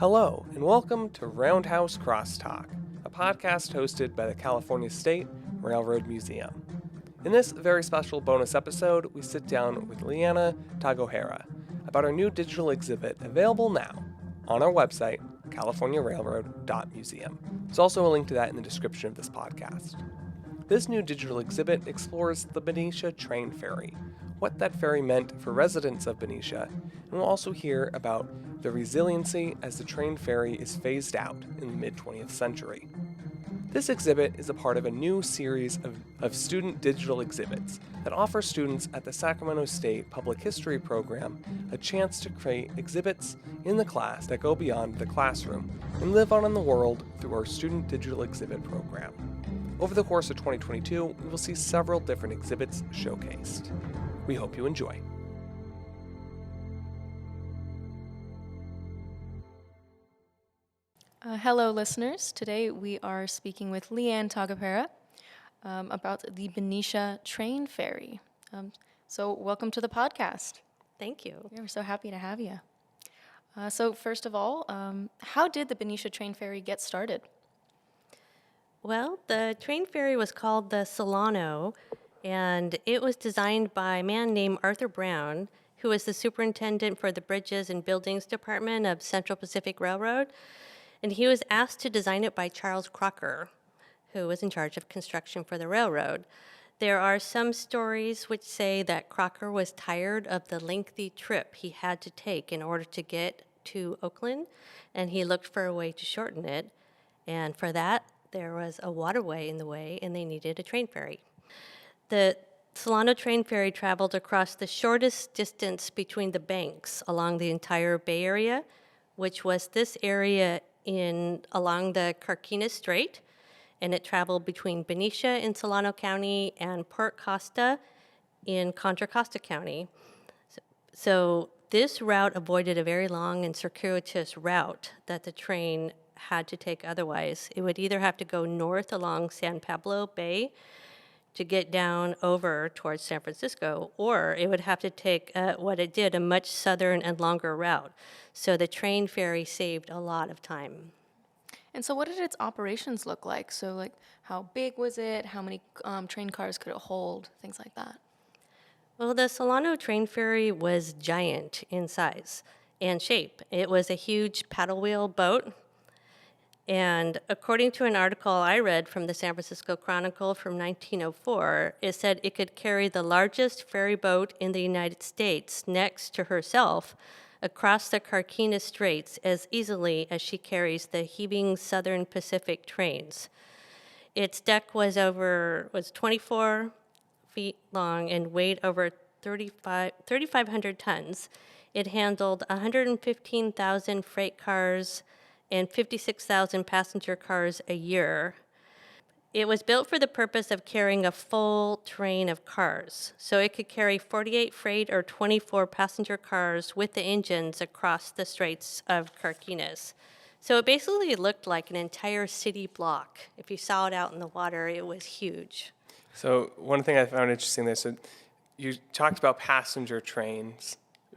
Hello, and welcome to Roundhouse Crosstalk, a podcast hosted by the California State Railroad Museum. In this very special bonus episode, we sit down with Leann Taagepera about our new digital exhibit available now on our website, californiarailroad.museum. There's also a link to that in the description of this podcast. This new digital exhibit explores the Benicia Train Ferry, what that ferry meant for residents of Benicia, and we'll also hear about the resiliency as the train ferry is phased out in the mid-20th century. This exhibit is a part of a new series of student digital exhibits that offer students at the Sacramento State Public History program a chance to create exhibits in the class that go beyond the classroom and live on in the world through our student digital exhibit program. Over the course of 2022, we will see several different exhibits showcased. We hope you enjoy. Hello, listeners. Today we are speaking with Leann Taagepera about the Benicia Train Ferry. So welcome to the podcast. Thank you. Yeah, we're so happy to have you. So first of all, how did the Benicia Train Ferry get started? Well, the train ferry was called the Solano, and it was designed by a man named Arthur Brown, who was the superintendent for the Bridges and Buildings Department of Central Pacific Railroad. And he was asked to design it by Charles Crocker, who was in charge of construction for the railroad. There are some stories which say that Crocker was tired of the lengthy trip he had to take in order to get to Oakland, and he looked for a way to shorten it. And for that, there was a waterway in the way, and they needed a train ferry. The Solano Train Ferry traveled across the shortest distance between the banks along the entire Bay Area, which was this area along the Carquinez Strait, and it traveled between Benicia in Solano County and Port Costa in Contra Costa County. So this route avoided a very long and circuitous route that the train had to take otherwise. It would either have to go north along San Pablo Bay to get down over towards San Francisco, or it would have to take what it did, a much southern and longer route. So the train ferry saved a lot of time. And so what did its operations look like? So like how big was it? How many train cars could it hold? Things like that. Well, the Solano Train Ferry was giant in size and shape. It was a huge paddle wheel boat. And according to an article I read from the San Francisco Chronicle from 1904, it said it could carry the largest ferry boat in the United States next to herself across the Carquinez Straits as easily as she carries the heaving Southern Pacific trains. Its deck was 24 feet long and weighed over 3,500 tons. It handled 115,000 freight cars and 56,000 passenger cars a year. It was built for the purpose of carrying a full train of cars. So it could carry 48 freight or 24 passenger cars with the engines across the Straits of Carquinez. So it basically looked like an entire city block. If you saw it out in the water, it was huge. So one thing I found interesting there, so you talked about passenger trains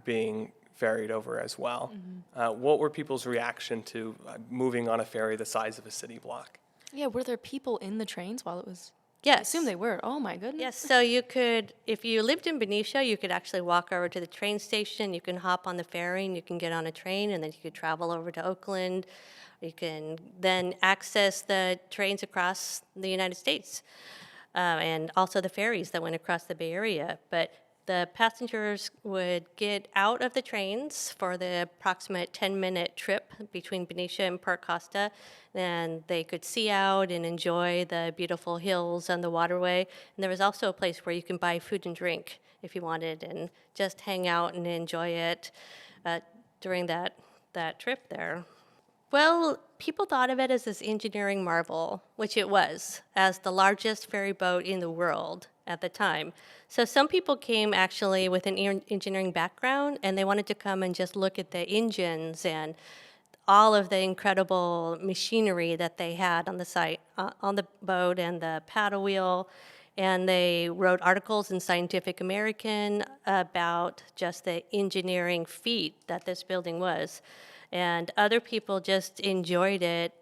being ferried over as well. Mm-hmm. What were people's reaction to moving on a ferry the size of a city block? Yeah, were there people in the trains while it was? Yes. I assume they were. Oh my goodness. Yes, so you could, if you lived in Benicia, you could actually walk over to the train station, you can hop on the ferry and you can get on a train, and then you could travel over to Oakland. You can then access the trains across the United States, and also the ferries that went across the Bay Area. But the passengers would get out of the trains for the approximate 10-minute trip between Benicia and Port Costa, and they could see out and enjoy the beautiful hills and the waterway. And there was also a place where you can buy food and drink if you wanted and just hang out and enjoy it during that trip there. Well, people thought of it as this engineering marvel, which it was, as the largest ferry boat in the world at the time. So some people came actually with an engineering background, and they wanted to come and just look at the engines and all of the incredible machinery that they had on the site, on the boat and the paddle wheel. And they wrote articles in Scientific American about just the engineering feat that this building was. and other people just enjoyed it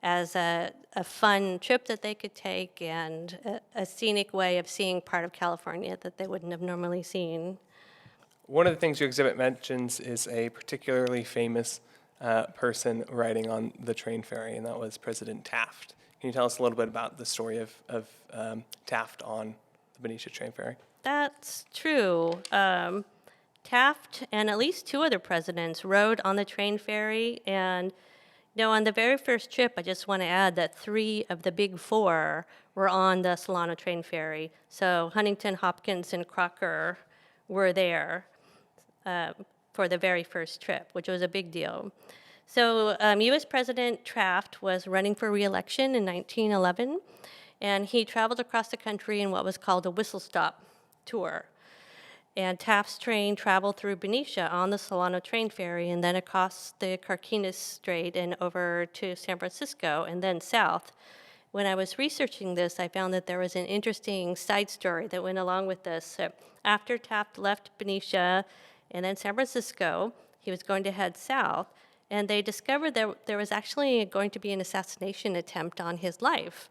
as a fun trip that they could take and a scenic way of seeing part of California that they wouldn't have normally seen. One of the things your exhibit mentions is a particularly famous person riding on the train ferry, and that was President Taft. Can you tell us a little bit about the story of Taft on the Benicia Train Ferry? That's true. Taft and at least two other presidents rode on the train ferry. And on the very first trip, I just want to add that 3 of the big 4 were on the Solano Train Ferry. So Huntington, Hopkins, and Crocker were there for the very first trip, which was a big deal. So U.S. President Taft was running for re-election in 1911, and he traveled across the country in what was called a whistle-stop tour. And Taft's train traveled through Benicia on the Solano Train Ferry and then across the Carquinez Strait and over to San Francisco and then south. When I was researching this, I found that there was an interesting side story that went along with this. So after Taft left Benicia and then San Francisco, he was going to head south, and they discovered that there was actually going to be an assassination attempt on his life.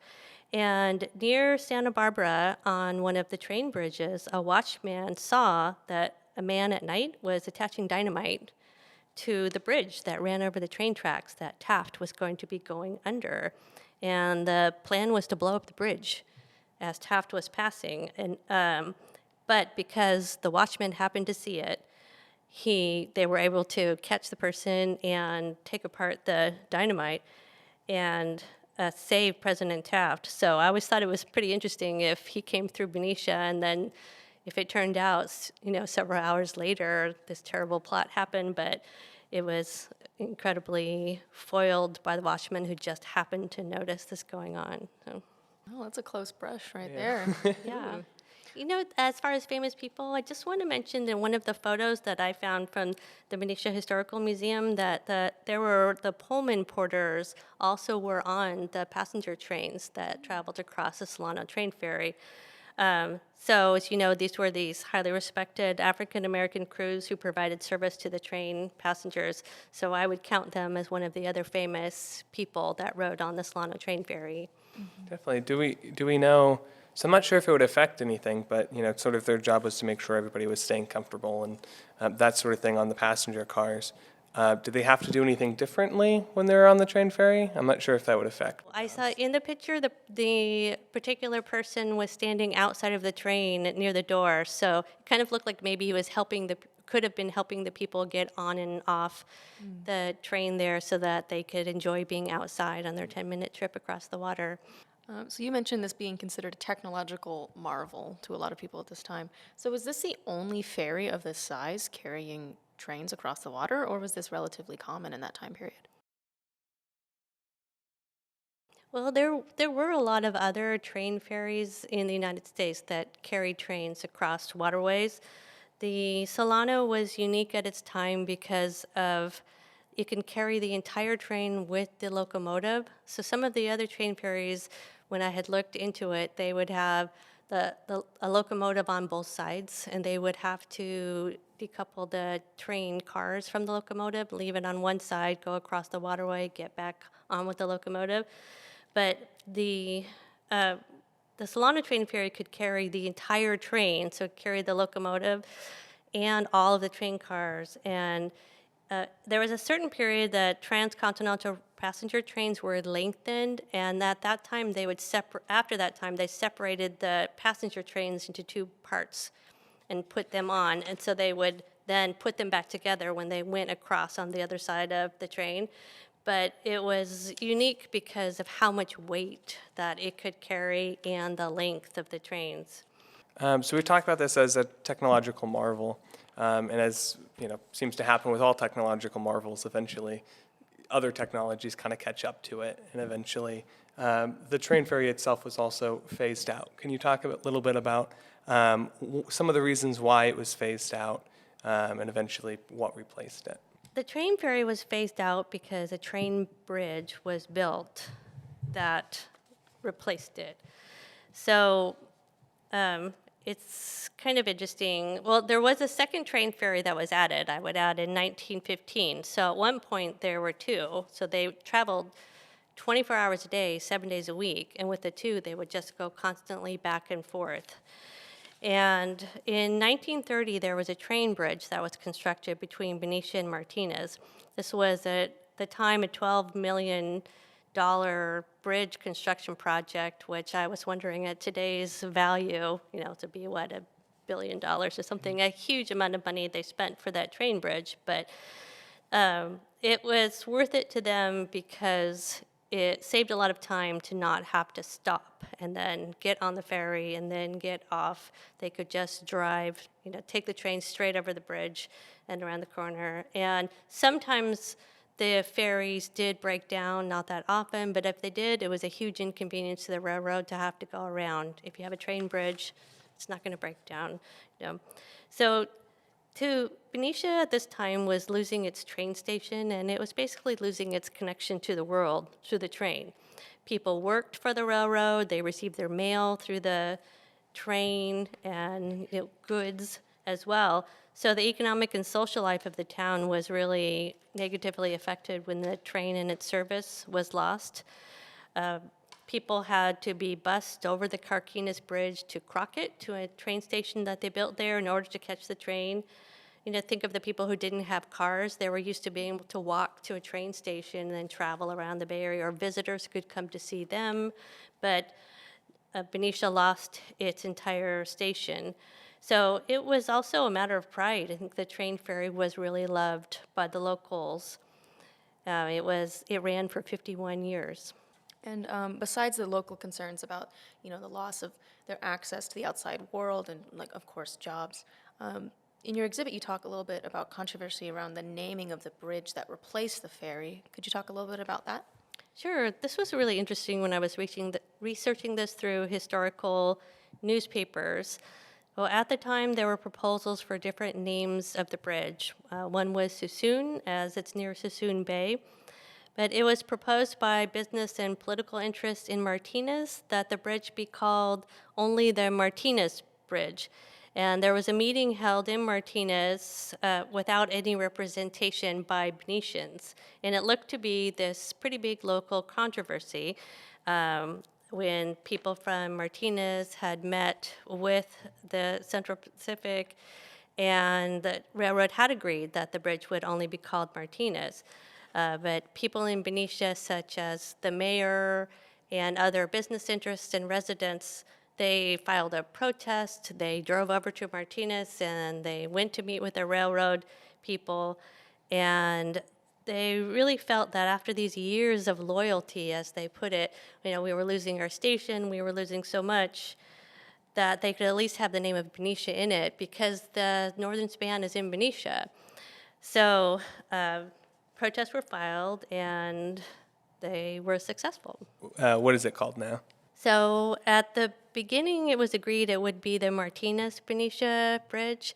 And near Santa Barbara, on one of the train bridges, a watchman saw that a man at night was attaching dynamite to the bridge that ran over the train tracks that Taft was going to be going under. And the plan was to blow up the bridge as Taft was passing. But because the watchman happened to see it, they were able to catch the person and take apart the dynamite and save President Taft. So I always thought it was pretty interesting if he came through Benicia and then if it turned out, several hours later, this terrible plot happened, but it was incredibly foiled by the watchman who just happened to notice this going on. So. Oh, that's a close brush right there. Yeah. As far as famous people, I just want to mention in one of the photos that I found from the Benicia Historical Museum that the Pullman porters also were on the passenger trains that traveled across the Solano Train Ferry. So, as you know, these were these highly respected African-American crews who provided service to the train passengers. So I would count them as one of the other famous people that rode on the Solano Train Ferry. Definitely. Do we know? So I'm not sure if it would affect anything, but sort of their job was to make sure everybody was staying comfortable and that sort of thing on the passenger cars. Did they have to do anything differently when they were on the train ferry? I'm not sure if that would affect. I saw in the picture the particular person was standing outside of the train near the door, so it kind of looked like maybe he was could have been helping the people get on and off the train there so that they could enjoy being outside on their 10-minute trip across the water. So you mentioned this being considered a technological marvel to a lot of people at this time. So was this the only ferry of this size carrying trains across the water, or was this relatively common in that time period? Well, there were a lot of other train ferries in the United States that carried trains across waterways. The Solano was unique at its time because of it can carry the entire train with the locomotive. So some of the other train ferries, when I had looked into it, they would have a locomotive on both sides, and they would have to decouple the train cars from the locomotive, leave it on one side, go across the waterway, get back on with the locomotive. But the Solano Train Ferry could carry the entire train, so it carried the locomotive and all of the train cars. And there was a certain period that transcontinental passenger trains were lengthened, and at that time they separated the passenger trains into 2 parts and put them on, and so they would then put them back together when they went across on the other side of the train. But it was unique because of how much weight that it could carry and the length of the trains. So we talked about this as a technological marvel, and as seems to happen with all technological marvels, eventually other technologies kind of catch up to it, and eventually the train ferry itself was also phased out. Can you talk a little bit about some of the reasons why it was phased out, and eventually what replaced it? The train ferry was phased out because a train bridge was built that replaced it. So it's kind of interesting. Well, there was a second train ferry that was added, I would add, in 1915. So at one point, there were two. So they traveled 24 hours a day, 7 days a week. And with the two, they would just go constantly back and forth. And in 1930, there was a train bridge that was constructed between Benicia and Martinez. This was at the time a $12 million bridge construction project, which I was wondering at today's value, to be what, $1 billion or something, a huge amount of money they spent for that train bridge. But it was worth it to them because it saved a lot of time to not have to stop and then get on the ferry and then get off. They could just drive, take the train straight over the bridge and around the corner. And sometimes the ferries did break down, not that often, but if they did, it was a huge inconvenience to the railroad to have to go around. If you have a train bridge, it's not going to break down. So Benicia at this time was losing its train station, and it was basically losing its connection to the world through the train. People worked for the railroad. They received their mail through the train and goods as well. So the economic and social life of the town was really negatively affected when the train and its service was lost. People had to be bused over the Carquinez Bridge to Crockett, to a train station that they built there in order to catch the train. Think of the people who didn't have cars. They were used to being able to walk to a train station and then travel around the Bay Area, or visitors could come to see them. But Benicia lost its entire station. So it was also a matter of pride. I think the train ferry was really loved by the locals. It ran for 51 years. And besides the local concerns about, the loss of their access to the outside world and, of course, jobs, in your exhibit, you talk a little bit about controversy around the naming of the bridge that replaced the ferry. Could you talk a little bit about that? Sure. This was really interesting when I was researching this through historical newspapers. Well, at the time, there were proposals for different names of the bridge. One was Suisun, as it's near Suisun Bay. But it was proposed by business and political interests in Martinez that the bridge be called only the Martinez Bridge. And there was a meeting held in Martinez without any representation by Benicians. And it looked to be this pretty big local controversy when people from Martinez had met with the Central Pacific, and the railroad had agreed that the bridge would only be called Martinez. But people in Benicia, such as the mayor and other business interests and residents, they filed a protest. They drove over to Martinez and they went to meet with the railroad people. And they really felt that after these years of loyalty, as they put it, we were losing our station, we were losing so much, that they could at least have the name of Benicia in it because the northern span is in Benicia. So protests were filed and they were successful. What is it called now? So at the beginning, it was agreed it would be the Martinez-Benicia Bridge,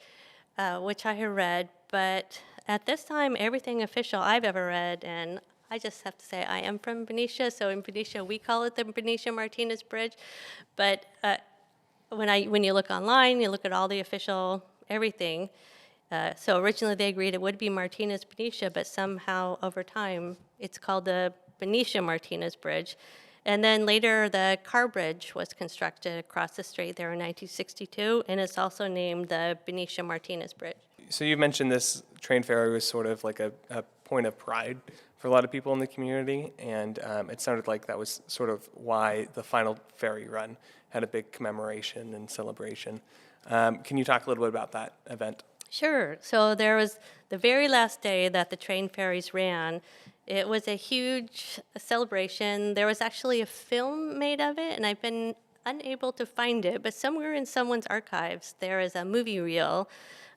which I had read. But at this time, everything official I've ever read, and I just have to say I am from Benicia, so in Benicia we call it the Benicia-Martinez Bridge. But when you look online, you look at all the official everything. So originally they agreed it would be Martinez-Benicia, but somehow over time it's called the Benicia-Martinez Bridge. And then later, the car bridge was constructed across the strait there in 1962, and it's also named the Benicia-Martinez Bridge. So you mentioned this train ferry was sort of like a point of pride for a lot of people in the community, and it sounded like that was sort of why the final ferry run had a big commemoration and celebration. Can you talk a little bit about that event? Sure. So there was the very last day that the train ferries ran. It was a huge celebration. There was actually a film made of it, and I've been unable to find it, but somewhere in someone's archives, there is a movie reel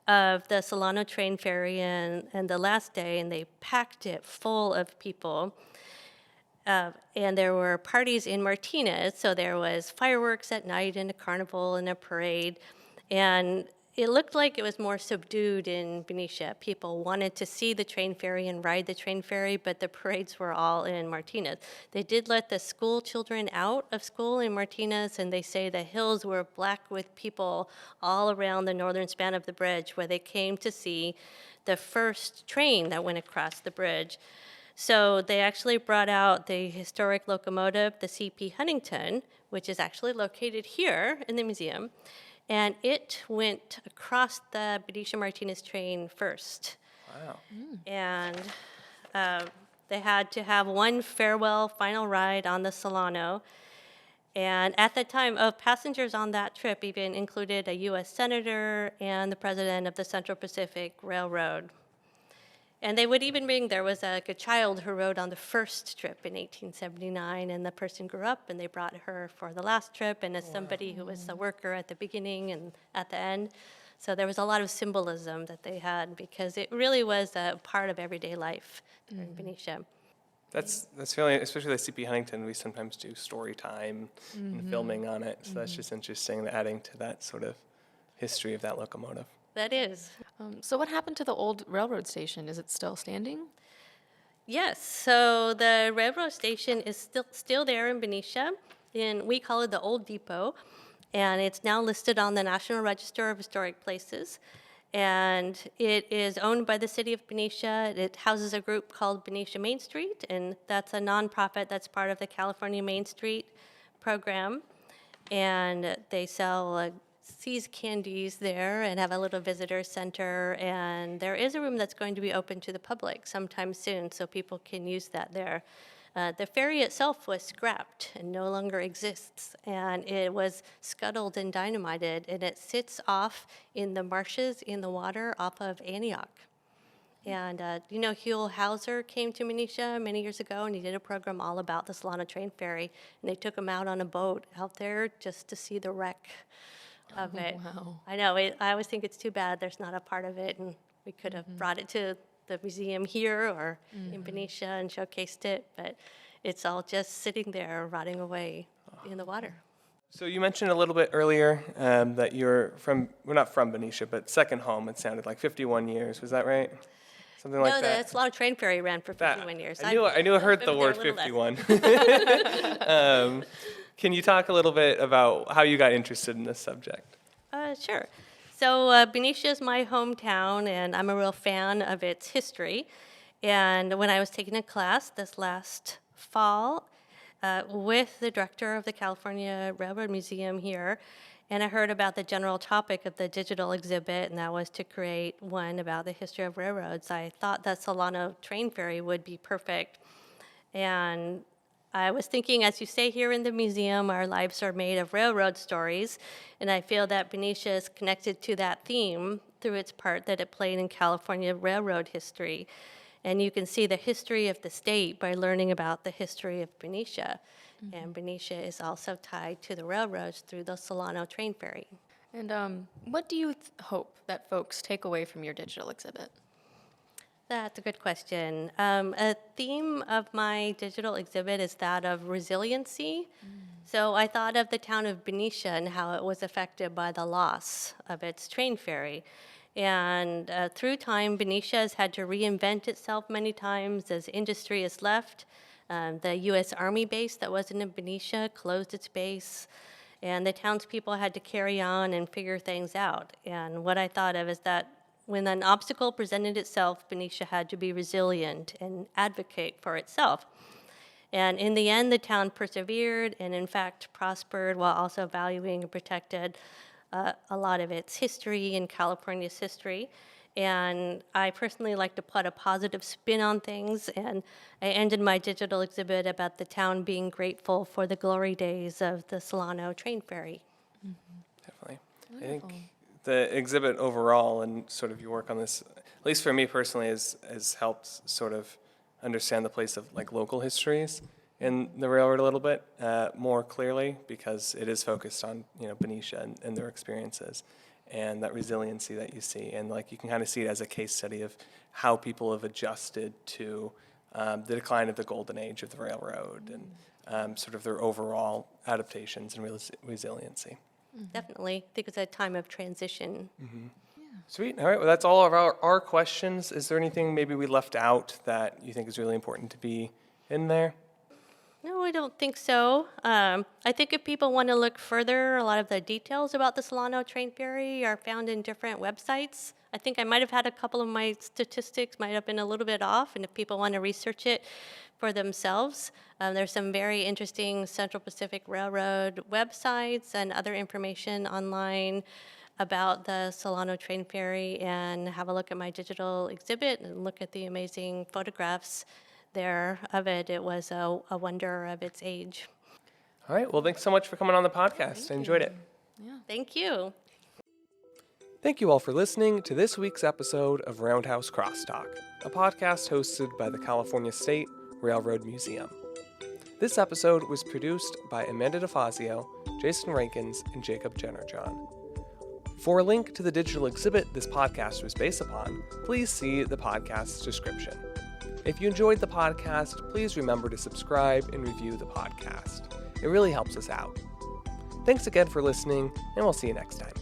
of the Solano Train Ferry and the last day, and they packed it full of people. And there were parties in Martinez, so there was fireworks at night and a carnival and a parade. And it looked like it was more subdued in Benicia. People wanted to see the train ferry and ride the train ferry, but the parades were all in Martinez. They did let the school children out of school in Martinez, and they say the hills were black with people all around the northern span of the bridge where they came to see the first train that went across the bridge. So they actually brought out the historic locomotive, the C.P. Huntington, which is actually located here in the museum. And it went across the Benicia-Martinez train first. Wow. And they had to have one farewell final ride on the Solano. And at the time, passengers on that trip even included a U.S. senator and the president of the Central Pacific Railroad. And they would even bring, there was a child who rode on the first trip in 1879, and the person grew up, and they brought her for the last trip, and as somebody who was a worker at the beginning and at the end. So there was a lot of symbolism that they had, because it really was a part of everyday life in Benicia. That's really, especially the C.P. Huntington, we sometimes do story time and filming on it, so that's just interesting, adding to that sort of history of that locomotive. That is. So what happened to the old railroad station? Is it still standing? Yes, so the railroad station is still there in Benicia, and we call it the Old Depot, and it's now listed on the National Register of Historic Places, and it is owned by the city of Benicia. It houses a group called Benicia Main Street, and that's a nonprofit that's part of the California Main Street program, and they sell See's Candies there and have a little visitor center, and there is a room that's going to be open to the public sometime soon, so people can use that there. The ferry itself was scrapped and no longer exists, and it was scuttled and dynamited, and it sits off in the marshes in the water off of Antioch. And Huell Hauser came to Benicia many years ago, and he did a program all about the Solano Train Ferry, and they took him out on a boat out there just to see the wreck of it. Wow. I know. I always think it's too bad there's not a part of it, and we could have brought it to the museum here or in Benicia and showcased it, but it's all just sitting there rotting away in the water. So you mentioned a little bit earlier that you're not from Benicia, but second home, it sounded like 51 years. Was that right? Something like that? No, the Solano Train Ferry ran for 51 years. I knew I heard the word lived there a little 51. Can you talk a little bit about how you got interested in this subject? Sure. So Benicia is my hometown, and I'm a real fan of its history. And when I was taking a class this last fall with the director of the California Railroad Museum here, and I heard about the general topic of the digital exhibit, and that was to create one about the history of railroads, I thought that Solano Train Ferry would be perfect. And I was thinking, as you say here in the museum, our lives are made of railroad stories, and I feel that Benicia is connected to that theme through its part that it played in California railroad history. And you can see the history of the state by learning about the history of Benicia. And Benicia is also tied to the railroads through the Solano Train Ferry. And what do you hope that folks take away from your digital exhibit? That's a good question. A theme of my digital exhibit is that of resiliency. So I thought of the town of Benicia and how it was affected by the loss of its train ferry. And through time, Benicia has had to reinvent itself many times as industry has left. The U.S. Army base that wasn't in Benicia closed its base, and the townspeople had to carry on and figure things out. And what I thought of is that when an obstacle presented itself, Benicia had to be resilient and advocate for itself. And in the end, the town persevered and, in fact, prospered while also valuing and protected a lot of its history and California's history. And I personally like to put a positive spin on things, and I ended my digital exhibit about the town being grateful for the glory days of the Solano Train Ferry. Definitely. I think the exhibit overall and sort of your work on this, at least for me personally, has helped sort of understand the place of like local histories in the railroad a little bit more clearly, because it is focused on Benicia and their experiences and that resiliency that you see, and like you can kind of see it as a case study of how people have adjusted to the decline of the golden age of the railroad and sort of their overall adaptations and resiliency. Definitely. I think it's a time of transition. Sweet. All right. Well, that's all of our questions. Is there anything maybe we left out that you think is really important to be in there? No, I don't think so. I think if people want to look further, a lot of the details about the Solano Train Ferry are found in different websites. I think I might have had a couple of my statistics might have been a little bit off, and if people want to research it for themselves, there's some very interesting Central Pacific Railroad websites and other information online about the Solano Train Ferry, and have a look at my digital exhibit and look at the amazing photographs there of it. It was a wonder of its age. All right. Well, thanks so much for coming on the podcast. I enjoyed it. Thank you. Thank you all for listening to this week's episode of Roundhouse Crosstalk, a podcast hosted by the California State Railroad Museum. This episode was produced by Amanda DeFazio, Jason Rankins, and Jacob Jennerjohn. For a link to the digital exhibit this podcast was based upon, please see the podcast's description. If you enjoyed the podcast, please remember to subscribe and review the podcast. It really helps us out. Thanks again for listening, and we'll see you next time.